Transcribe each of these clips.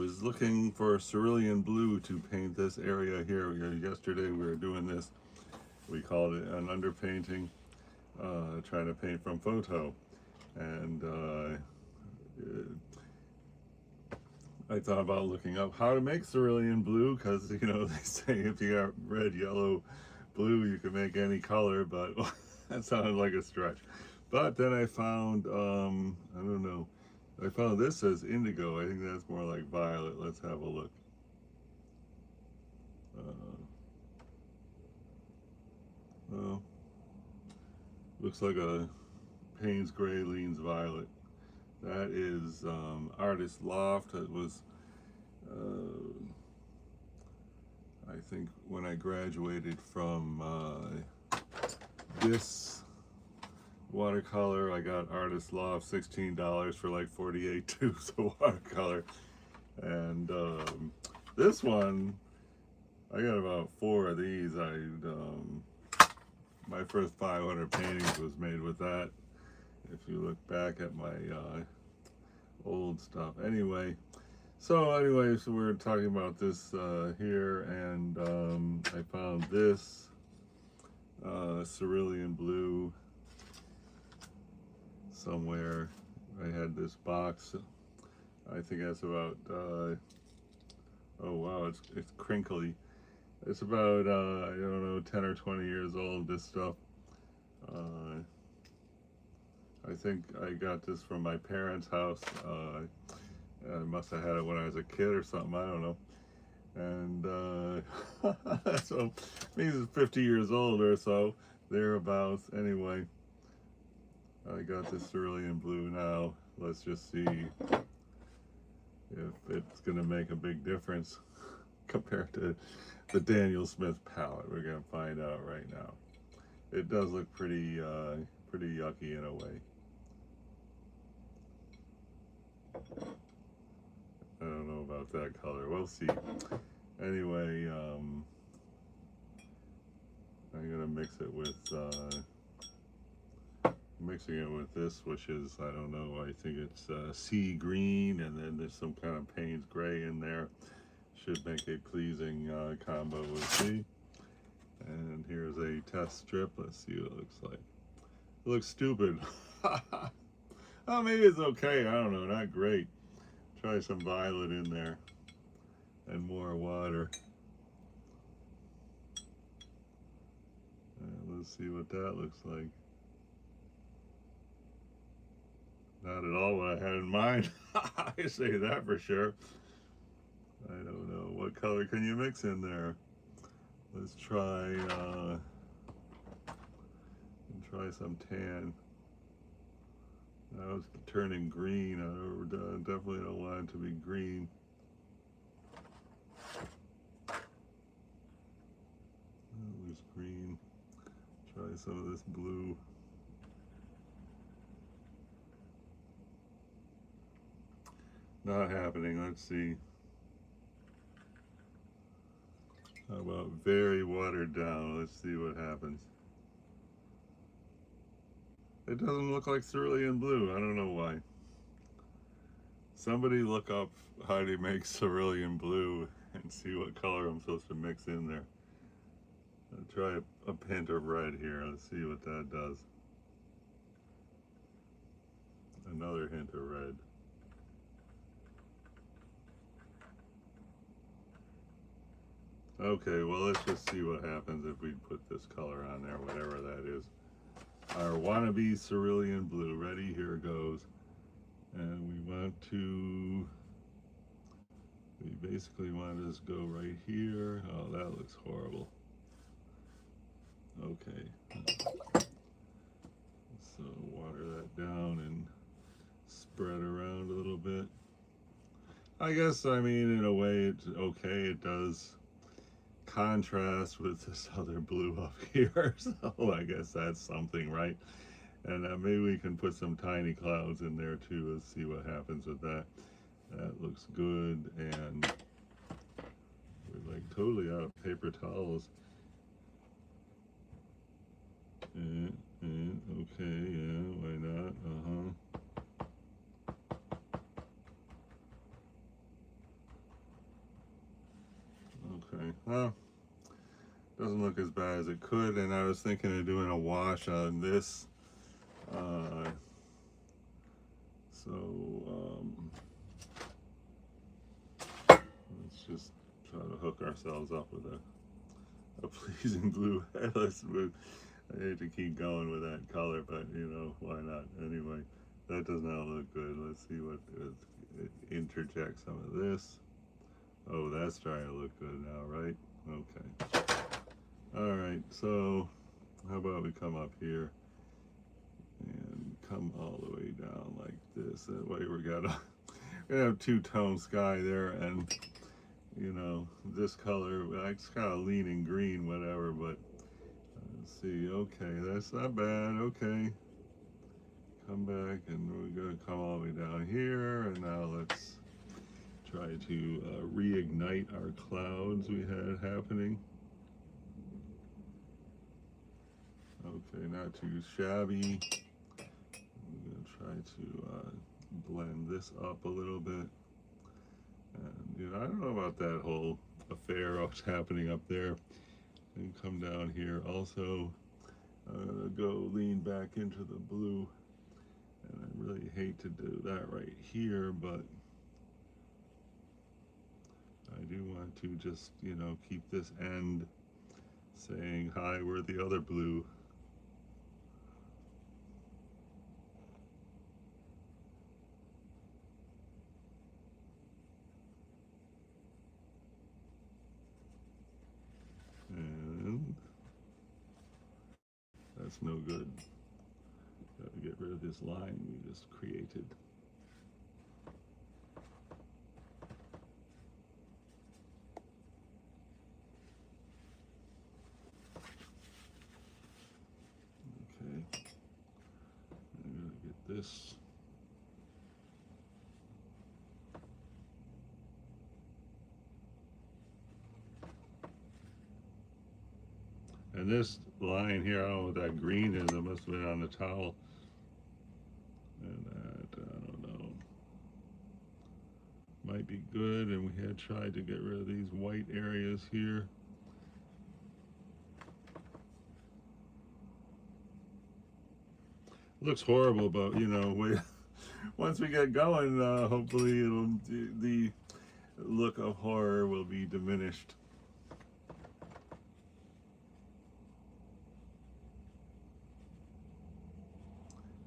was looking for cerulean blue to paint this area here. Yesterday we were doing this, we called it an underpainting, trying to paint from photo. And I thought about looking up how to make cerulean blue, because you know they say if you got red, yellow, blue, you can make any color, but that sounded like a stretch. But then I found, I don't know, I found this as indigo. I think that's more like violet. Let's have a look. Well, looks like a Payne's Gray leans violet. That is Artist Loft. It was, I think, when I graduated from this watercolor, I got Artist Loft, $16 for like 48 tubes of watercolor. And this one, I got about 4 of these. My first 500 paintings was made with that. If you look back at my old stuff. So we're talking about this here, and I found this cerulean blue somewhere. I had this box. I think that's about oh wow, it's crinkly. It's about I don't know, 10 or 20 years old, this stuff. I think I got this from my parents' house. I must have had it when I was a kid or something, I don't know. And so it means it's 50 years old or so, thereabouts. Anyway, I got this cerulean blue now. Let's just see if it's gonna make a big difference compared to the Daniel Smith palette. We're gonna find out right now. It does look pretty yucky in a way. I don't know about that color. We'll see. Anyway, I'm gonna mix it with mixing it with this, which is, I don't know, I think it's sea green, and then there's some kind of Payne's Gray in there. Should make a pleasing combo, we'll see. And here's a test strip. Let's see what it looks like. It looks stupid. Oh, maybe it's okay. I don't know, not great. Try some violet in there and more water. Let's see what that looks like. Not at all what I had in mind. I say that for sure. I don't know. What color can you mix in there? Let's try some tan. Now it's turning green. I definitely don't want it to be green. That looks green. Try some of this blue. Not happening. Let's see. How about very watered down? Let's see what happens. It doesn't look like cerulean blue. I don't know why. Somebody look up how to make cerulean blue and see what color I'm supposed to mix in there. I'll try a hint of red here. Let's see what that does. Another hint of red. Okay, well, let's just see what happens if we put this color on there, whatever that is. Our wannabe cerulean blue. Ready? Here it goes. And we basically want to just go right here. Oh, that looks horrible. Okay. So water that down and spread around a little bit. I guess, I mean, in a way, it's okay. It does contrast with this other blue up here, so I guess that's something, right? And maybe we can put some tiny clouds in there too. Let's see what happens with that. That looks good, and we're like totally out of paper towels. Okay, yeah, why not? well, doesn't look as bad as it could. And I was thinking of doing a wash on this. So let's just try to hook ourselves up with a pleasing blue head. Let's move. I hate to keep going with that color, but you know, why not? Anyway, that does not look good. Let's see what it interjects some of this. Oh, that's starting to look good now, right? Okay. All right, so how about we come up here and come all the way down like this. That way we're gonna have two-tone sky there, and you know, this color, it's kind of leaning green, whatever, but let's see. Okay, that's not bad. Okay, come back, and we're gonna come all the way down here, and now let's try to reignite our clouds we had happening. Okay, not too shabby. I'm gonna try to blend this up a little bit. And you know, I don't know about that whole affair of what's happening up there. And come down here also. Go lean back into the blue. And I really hate to do that right here, but I do want to just, you know, keep this end saying, hi, we're the other blue. And that's no good. Got to get rid of this line we just created. Okay. I'm going to get this. And this line here, I don't know what that green is. It must have been on the towel. And that, I don't know. Might be good. And we had tried to get rid of these white areas here. Looks horrible, but you know, once we get going, hopefully the look of horror will be diminished.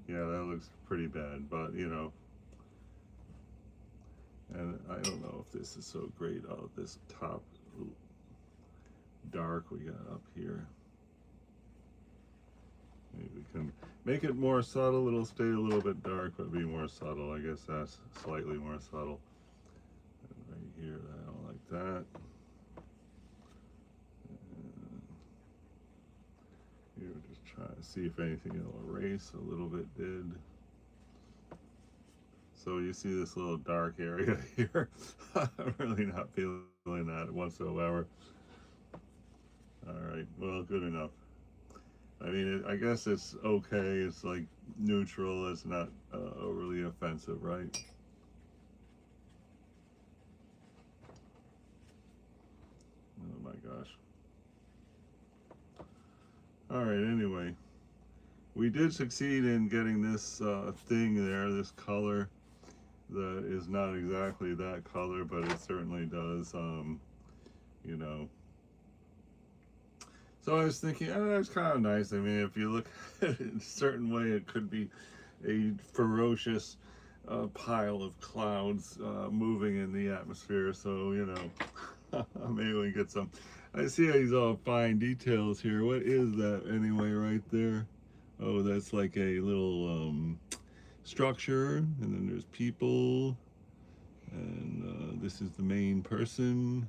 Yeah, that looks pretty bad, but you know, and I don't know if this is so great. Oh, this top dark we got up here. Maybe we can make it more subtle. It'll stay a little bit dark, but be more subtle. I guess that's slightly more subtle. And right here, I don't like that. And here, we're just trying to see if anything will erase. A little bit did. So you see this little dark area here. I'm really not feeling that whatsoever. All right, well, good enough. I mean, I guess it's okay. It's like neutral. It's not overly offensive, right? Oh my gosh. All right, anyway. We did succeed in getting this thing there, this color that is not exactly that color, but it certainly does, you know. So I was thinking, oh, that's kind of nice. I mean, if you look at it in a certain way, it could be a ferocious pile of clouds moving in the atmosphere. So, you know, maybe we can get some. I see these all fine details here. What is that anyway right there? Oh, that's like a little structure, and then there's people, and this is the main person.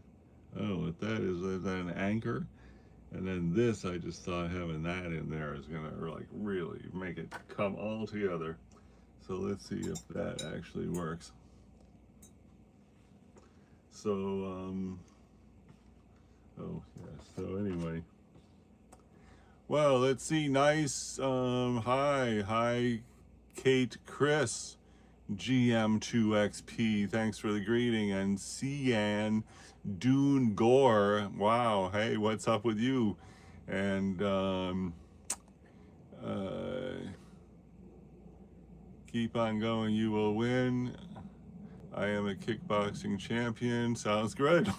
Oh, what that is that an anchor? And then this, I just thought having that in there is gonna like really make it come all together. So let's see if that actually works. So, oh yeah, so anyway. Well, let's see, nice, hi, Kate, Chris. GM2XP, thanks for the greeting. And Cian Dune Gore, wow, hey, what's up with you? And keep on going, you will win. I am a kickboxing champion. Sounds good.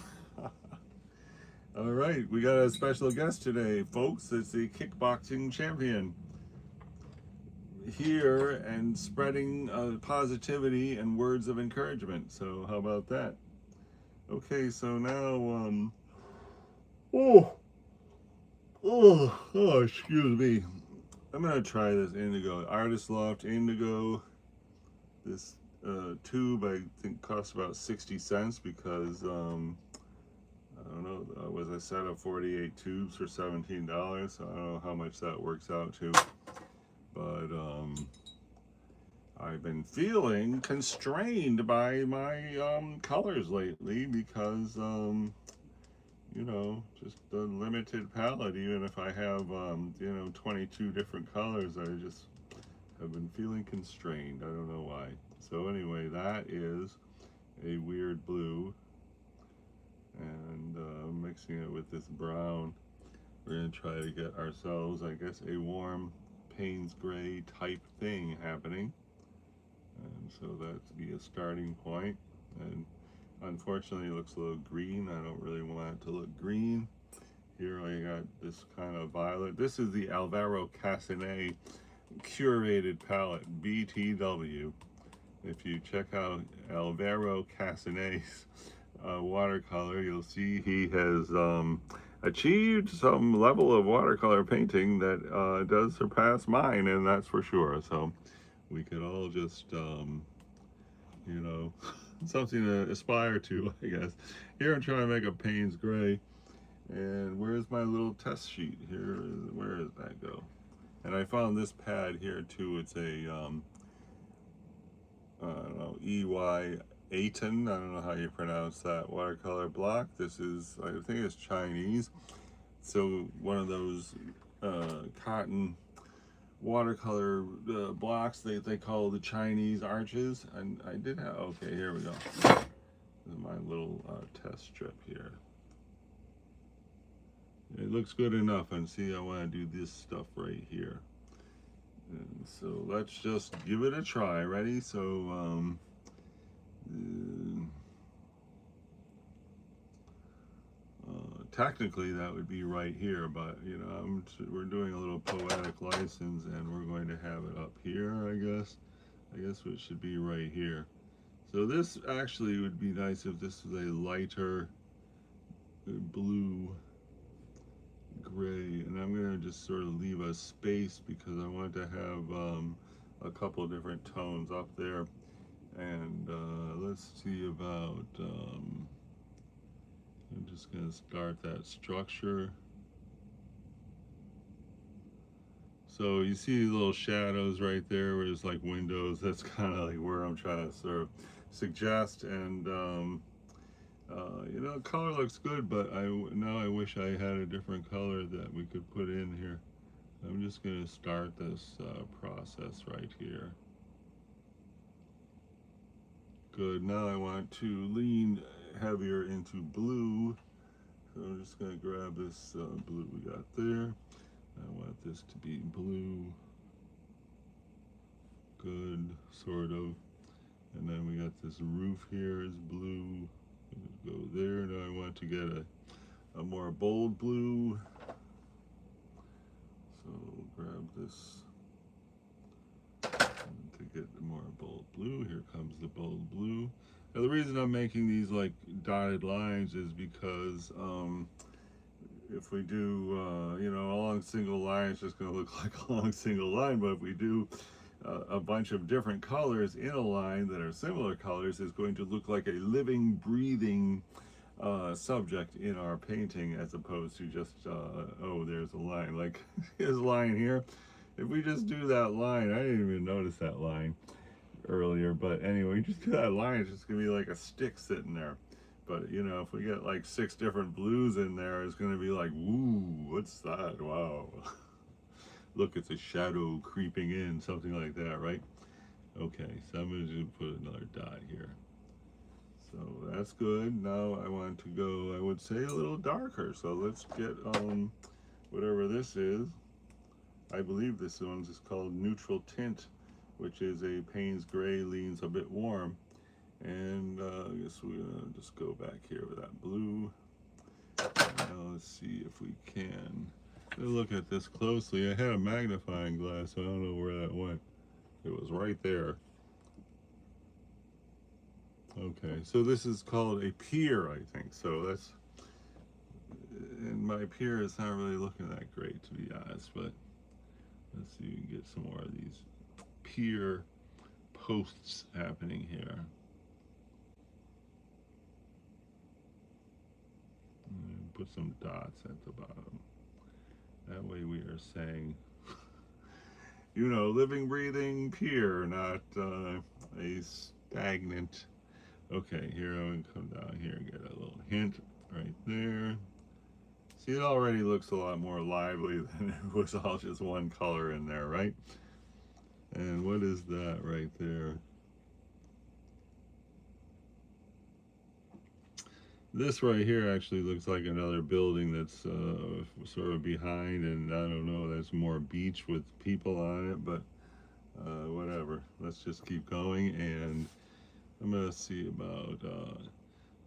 All right, we got a special guest today, folks. It's the kickboxing champion here and spreading positivity and words of encouragement. So how about that? Okay, so now, excuse me. I'm gonna try this indigo. Artist Loft indigo. This tube I think costs about 60 cents because I don't know, was a set of 48 tubes for $17, so I don't know how much that works out to. But I've been feeling constrained by my colors lately because you know, just the limited palette. Even if I have you know, 22 different colors, I just have been feeling constrained. I don't know why. So anyway, that is a weird blue, and mixing it with this brown, we're going to try to get ourselves, I guess, a warm Payne's gray type thing happening. And so that's be a starting point. And unfortunately it looks a little green. I don't really want it to look green. Here I got this kind of violet. This is the Alvaro Casanet curated palette, BTW. If you check out Alvaro Casanet's watercolor, you'll see he has achieved some level of watercolor painting that does surpass mine, and that's for sure. So we could all just, you know, something to aspire to, I guess. Here I'm trying to make a Payne's gray, and where's my little test sheet? Here, where does that go? And I found this pad here too. It's a I don't know, EY Aiton, I don't know how you pronounce that watercolor block. This is, I think it's Chinese. So one of those cotton watercolor blocks they call the Chinese arches. And I did have, okay, here we go. This is my little test strip here. It looks good enough, and see, I want to do this stuff right here. And so let's just give it a try. Ready? So technically that would be right here, but you know, we're doing a little poetic license, and we're going to have it up here. I guess it should be right here. So this actually would be nice if this was a lighter blue gray, and I'm going to just sort of leave a space because I want to have a couple different tones up there. And let's see about I'm just going to start that structure. So you see little shadows right there where there's like windows. That's kind of like where I'm trying to sort of suggest. And you know, color looks good, but now I wish I had a different color that we could put in here. I'm just going to start this process right here. Good. Now I want to lean heavier into blue. So I'm just going to grab this blue we got there. I want this to be blue. Good, sort of. And then we got this roof here is blue. Go there. Now I want to get a more bold blue. So grab this to get the more bold blue. Here comes the bold blue. Now the reason I'm making these like dotted lines is because if we do you know, a long single line, it's just going to look like a long single line. But if we do a bunch of different colors in a line that are similar colors, is going to look like a living, breathing subject in our painting, as opposed to just oh, there's a line. Like there's a line here. If we just do that line, I didn't even notice that line earlier, but anyway, just do that line, it's just gonna be like a stick sitting there. But you know, if we get like 6 different blues in there, it's gonna be like, woo, what's that? Wow. Look, it's a shadow creeping in, something like that, right? Okay, so I'm going to put another dot here. So that's good. Now I want to go, I would say, a little darker. So let's get whatever this is. I believe this one's is called Neutral Tint, which is a Payne's Gray, leans a bit warm. And I guess we're going to just go back here with that blue. Now let's see if we can. Let's look at this closely. I had a magnifying glass, so I don't know where that went. It was right there. Okay, so this is called a pier, I think. So that's, and my pier is not really looking that great, to be honest, but let's see if we can get some more of these pier posts happening here. And put some dots at the bottom. That way we are saying, you know, living, breathing pier, not a stagnant. Okay, here I would come down here and get a little hint right there. See, it already looks a lot more lively than it was all just one color in there, right? And what is that right there? This right here actually looks like another building that's sort of behind, and I don't know, that's more beach with people on it, but whatever. Let's just keep going, and I'm gonna see about,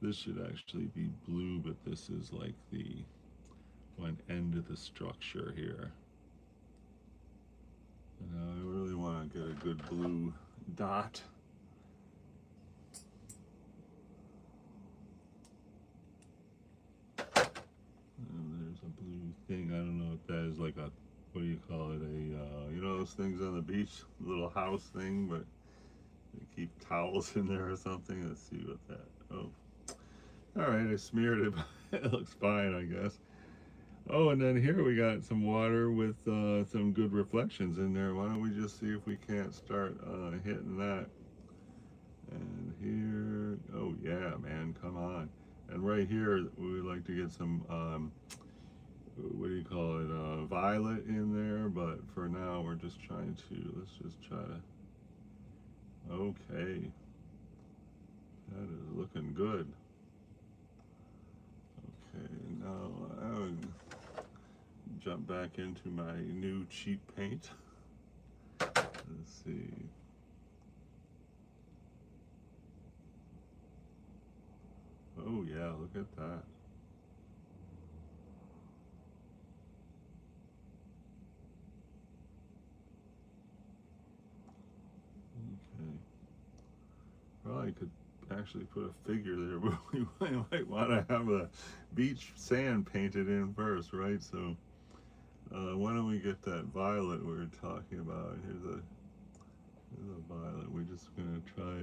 this should actually be blue, but this is like the one end of the structure here. And I really want to get a good blue dot. And there's a blue thing. I don't know if that is like a, what do you call it? A, you know those things on the beach, little house thing, but they keep towels in there or something. Let's see what that, oh. All right, I smeared it, but it looks fine, I guess. Oh, and then here we got some water with some good reflections in there. Why don't we just see if we can't start hitting that? And here, oh yeah, man, come on. And right here, we would like to get some, what do you call it, violet in there. But for now, we're just trying to, let's just try to, okay. That is looking good. Okay, now I would jump back into my new cheap paint. Let's see. Oh yeah, look at that. Okay. Probably could actually put a figure there, but we might want to have a beach sand painted in first, right? So why don't we get that violet we were talking about? Here's a violet. We're just gonna try,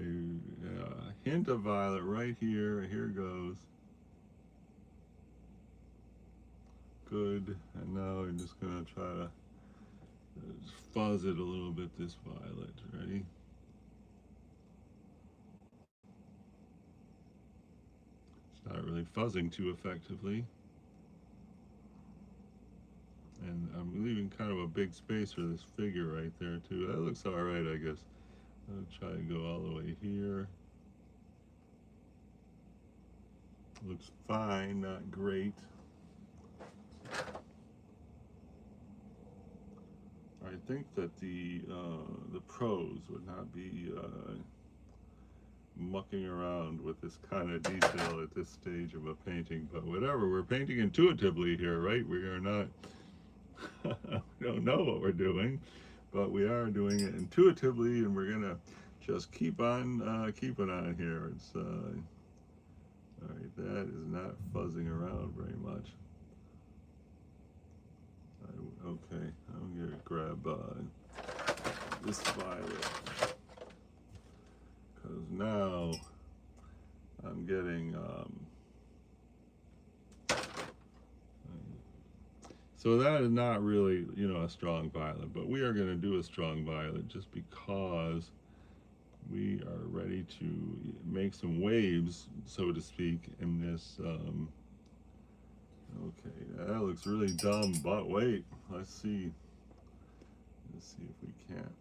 yeah, a hint of violet right here. Here goes. Good. And now I'm just gonna try to fuzz it a little bit, this violet. Ready? It's not really fuzzing too effectively. And I'm leaving kind of a big space for this figure right there too. That looks all right, I guess. I'll try to go all the way here. Looks fine, not great. I think that the pros would not be mucking around with this kind of detail at this stage of a painting, but whatever, we're painting intuitively here, right? We are not, we don't know what we're doing, but we are doing it intuitively, and we're gonna just keep on keeping on here. It's all right, that is not fuzzing around very much. Okay, I'm gonna grab this violet, because now I'm getting so that is not really, you know, a strong violet, but we are going to do a strong violet just because we are ready to make some waves, so to speak, in this. Okay, that looks really dumb, but wait, let's see. Let's see if we can't.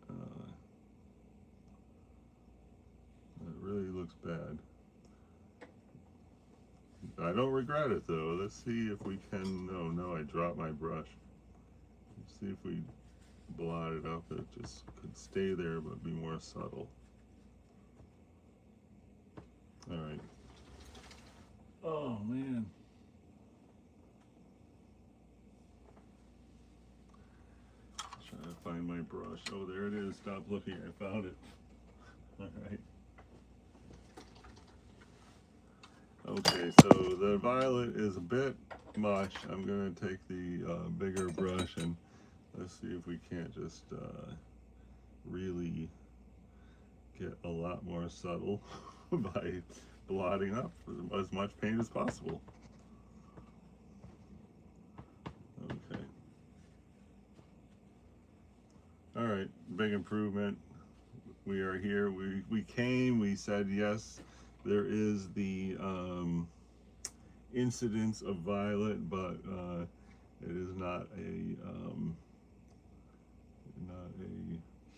really looks bad. I don't regret it though. Let's see if we can. Oh no, I dropped my brush. Let's see if we blot it up. It just could stay there but be more subtle. All right. Oh man. Trying to find my brush. Oh, there it is. Stop looking. I found it. All right. Okay, so the violet is a bit much. I'm going to take the bigger brush and let's see if we can't just really get a lot more subtle by blotting up as much paint as possible. Okay. All right, big improvement. We are here. We came, we said yes. There is the incidence of violet, but it is not a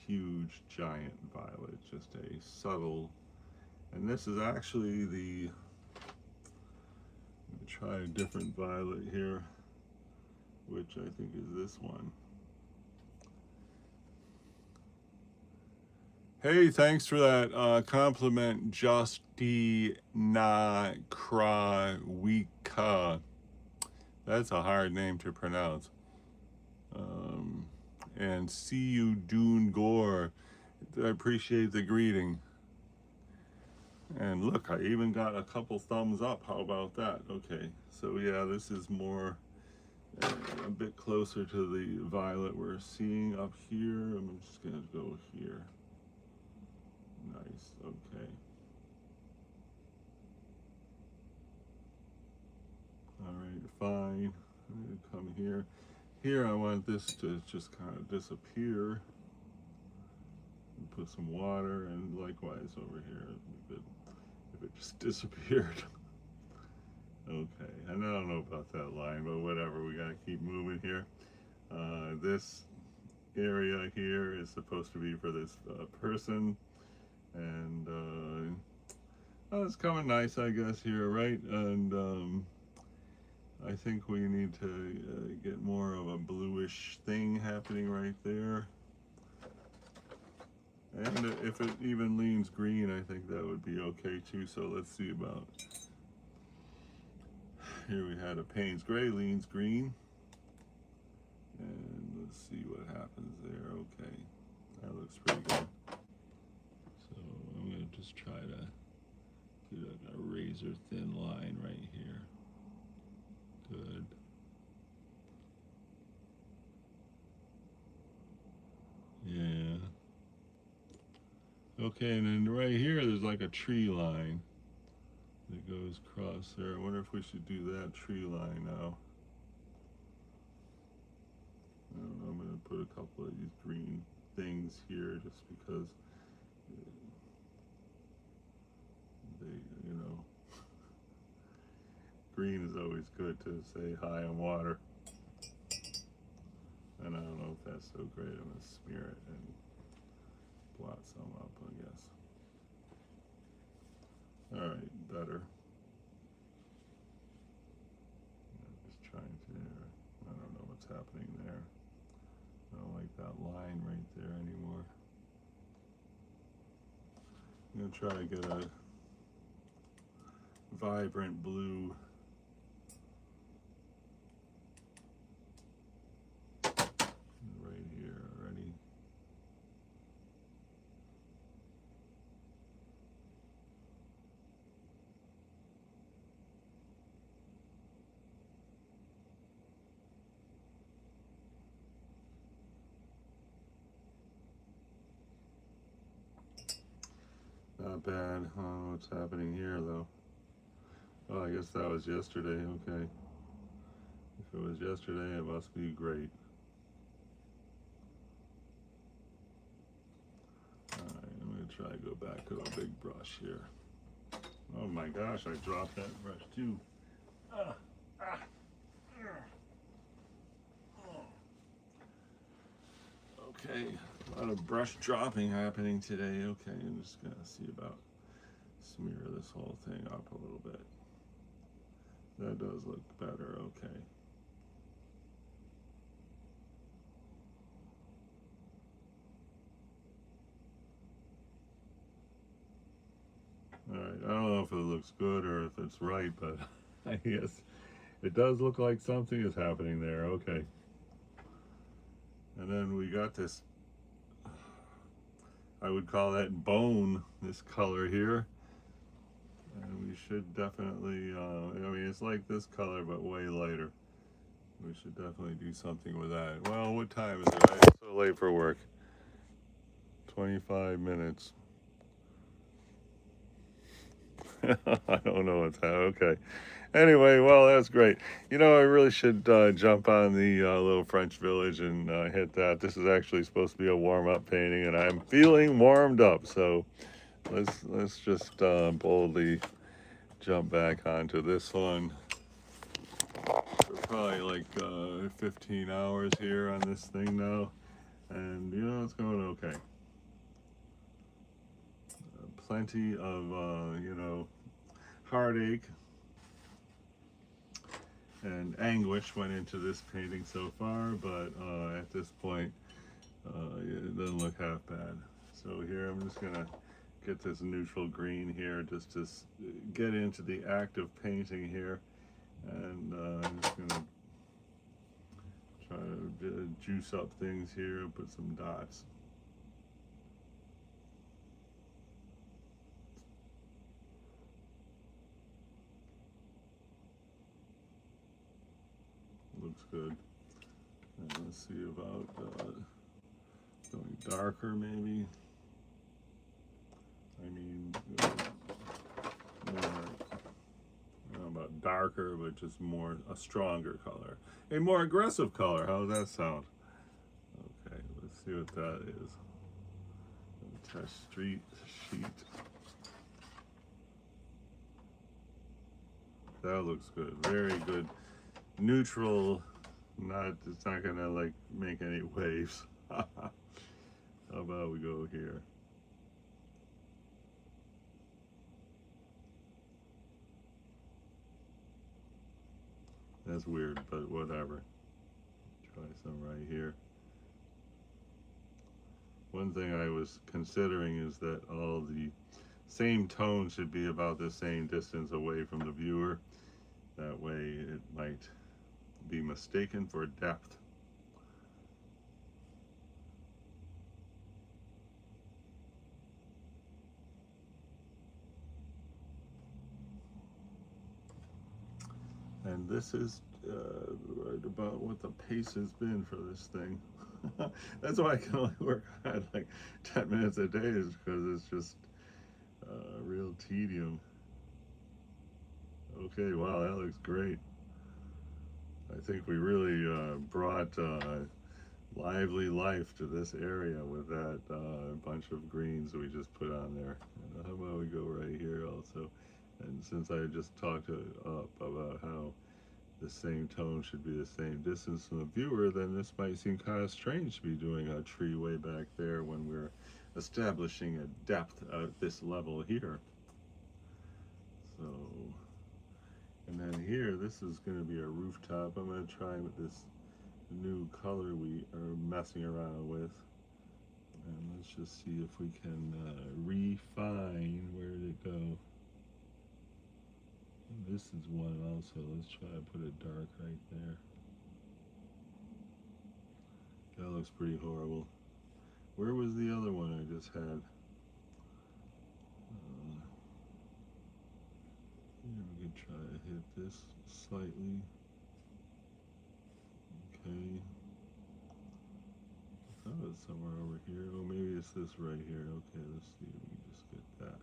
huge giant violet, just a subtle. And this is actually the, let me try a different violet here, which I think is this one. Hey, thanks for that compliment, Justina Krawika. That's a hard name to pronounce. And see you, Dune Gore. I appreciate the greeting. And look, I even got a couple thumbs up. How about that? Okay, so yeah, this is more a bit closer to the violet we're seeing up here. I'm just gonna go here. Nice, okay. All right, fine. I'm gonna come here. Here I want this to just kind of disappear. And put some water, and likewise over here, it'd be good if it just disappeared. Okay, and I don't know about that line, but whatever, we gotta keep moving here. This area here is supposed to be for this person, and oh, it's coming nice, I guess, here, right? And I think we need to get more of a bluish thing happening right there. And if it even leans green, I think that would be okay too. So let's see about, here we had a Payne's Gray leans green. And let's see what happens there. Okay, that looks pretty good. So I'm gonna just try to get a razor thin line right here. Good. Yeah. Okay, and then right here there's like a tree line that goes across there. I wonder if we should do that tree line now. I don't know, I'm going to put a couple of these green things here just because they, you know, green is always good to say high on water. And I don't know if that's so great. I'm going to smear it and blot some up, I guess. All right, better. I'm just trying to, I don't know what's happening there. I don't like that line right there anymore. I'm going to try to get a vibrant blue. Right here already. Not bad. I don't know what's happening here though. Oh, I guess that was yesterday. Okay. If it was yesterday, it must be great. Alright, I'm going to try to go back to a big brush here. Oh my gosh, I dropped that brush too. Okay, a lot of brush dropping happening today. Okay, I'm just going to see about Smear this whole thing up a little bit. That does look better, okay. Alright, I don't know if it looks good or if it's right, but I guess it does look like something is happening there, okay. And then we got this, I would call that bone, this color here. And we should definitely, I mean, it's like this color, but way lighter. We should definitely do something with that. Well, what time is it? I'm so late for work. 25 minutes. I don't know what's happening. Okay. Anyway, well, that's great. You know, I really should jump on the little French village and hit that. This is actually supposed to be a warm-up painting, and I'm feeling warmed up. So let's just boldly jump back onto this one. We're probably like 15 hours here on this thing now, and you know, it's going okay. Plenty of you know, heartache and anguish went into this painting so far, but at this point it doesn't look half bad. So here I'm just gonna get this neutral green here just to get into the act of painting here, and I'm just gonna try to juice up things here and put some dots. Looks good. And let's see about going darker maybe. I mean, more, I don't know about darker, but just more, a stronger color. A more aggressive color, how does that sound? Okay, let's see what that is. Test street sheet. That looks good, very good. Neutral, it's not gonna like make any waves. How about we go here? That's weird, but whatever. Try some right here. One thing I was considering is that all the same tone should be about the same distance away from the viewer. That way it might be mistaken for depth. And this is right about what the pace has been for this thing. That's why I can only work on like 10 minutes a day, is because it's just real tedium. Okay, wow, that looks great. I think we really brought lively life to this area with that bunch of greens we just put on there. And how about we go right here also? And since I just talked up about how the same tone should be the same distance from the viewer, then this might seem kind of strange to be doing a tree way back there when we're establishing a depth at this level here. So, and then here, this is going to be a rooftop. I'm going to try with this new color we are messing around with. And let's just see if we can refine. Where did it go? This is one also. Let's try to put it dark right there. That looks pretty horrible. Where was the other one I just had? Here we could try to hit this slightly. Okay. I thought it was somewhere over here. Oh, maybe it's this right here. Okay, let's see if we can just get that.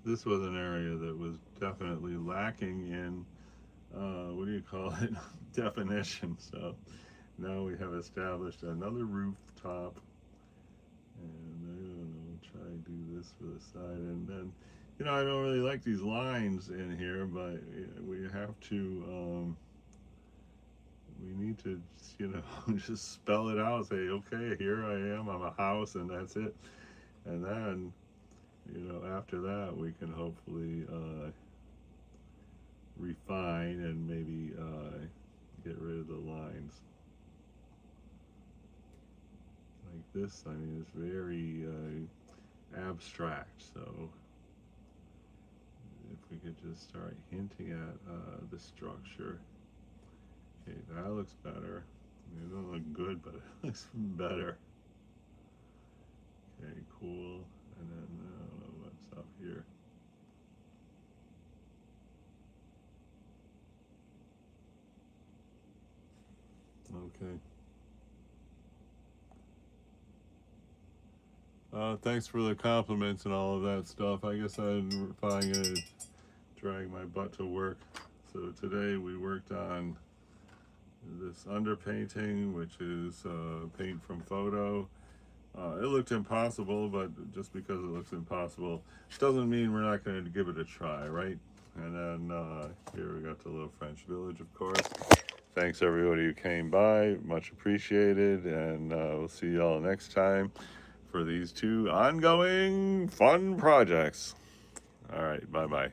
This was an area that was definitely lacking in, what do you call it, definition. So now we have established another rooftop, and I don't know, try to do this for the side, and then You know, I don't really like these lines in here, but we have to, we need to, you know, just spell it out. Say, okay, here I am. I'm a house, and that's it. And then, you know, after that, we can hopefully refine and maybe get rid of the lines. Like this, I mean, it's very abstract. So if we could just start hinting at the structure. Okay, that looks better. I mean, it doesn't look good, but it looks better. Okay, cool. And then I don't know what's up here. Okay. Thanks for the compliments and all of that stuff. I guess I'm probably gonna drag my butt to work. So today we worked on this underpainting, which is paint from photo. It looked impossible, but just because it looks impossible doesn't mean we're not going to give it a try, right? And then here we got the little French village, of course. Thanks everybody who came by, much appreciated, and we'll see y'all next time for these two ongoing fun projects. All right, bye-bye.